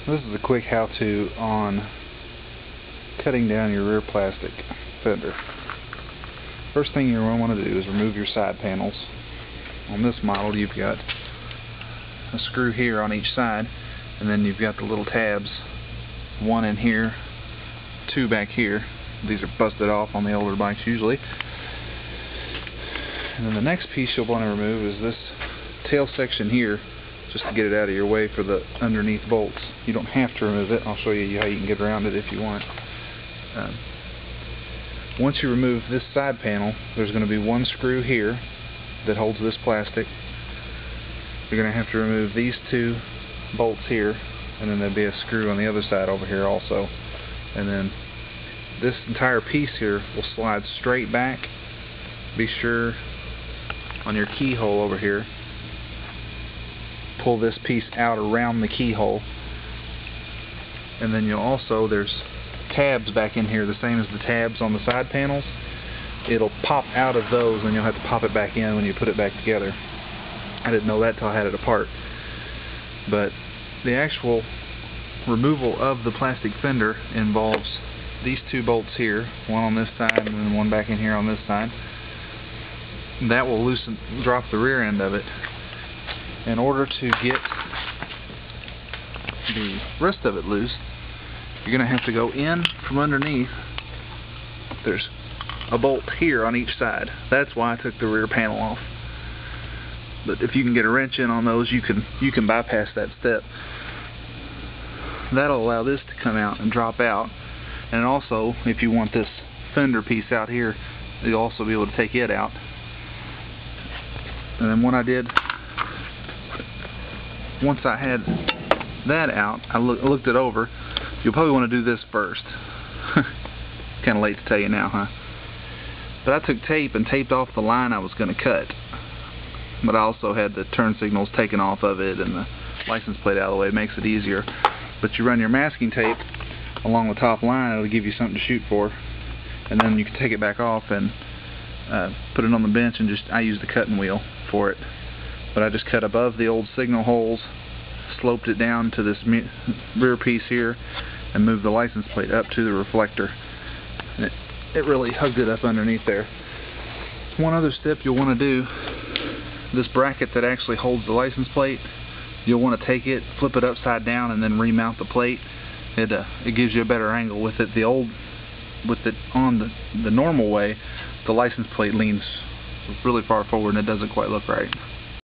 This is a quick how-to on cutting down your rear plastic fender. First thing you're going to want to do is remove your side panels. On this model you've got a screw here on each side, and then you've got the little tabs, one in here, two back here. These are busted off on the older bikes usually. And then the next piece you'll want to remove is this tail section here, just to get it out of your way for the underneath bolts. You don't have to remove it. I'll show you how you can get around it if you want. Once you remove this side panel, there's going to be one screw here that holds this plastic. You're going to have to remove these two bolts here, and then there'll be a screw on the other side over here also. And then this entire piece here will slide straight back. Be sure on your keyhole over here, pull this piece out around the keyhole, and then you'll also, there's tabs back in here the same as the tabs on the side panels. It'll pop out of those and you'll have to pop it back in when you put it back together. I didn't know that till I had it apart. But the actual removal of the plastic fender involves these two bolts here, one on this side and then one back in here on this side. That will drop the rear end of it. In order to get the rest of it loose, you're going to have to go in from underneath. There's a bolt here on each side. That's why I took the rear panel off. But if you can get a wrench in on those, you can bypass that step. That'll allow this to come out and drop out. And also, if you want this fender piece out here, you'll also be able to take it out. And then what I did, once I had that out, I looked it over. You'll probably want to do this first. Kind of late to tell you now, huh? But I took tape and taped off the line I was going to cut. But I also had the turn signals taken off of it and the license plate out of the way. It makes it easier. But you run your masking tape along the top line, it'll give you something to shoot for. And then you can take it back off and put it on the bench, and I use the cutting wheel for it. But I just cut above the old signal holes, sloped it down to this rear piece here, and moved the license plate up to the reflector. And it really hugged it up underneath there. One other step you'll want to do, this bracket that actually holds the license plate, you'll want to take it, flip it upside down, and then remount the plate. It gives you a better angle with it. With it on the normal way, the license plate leans really far forward and it doesn't quite look right.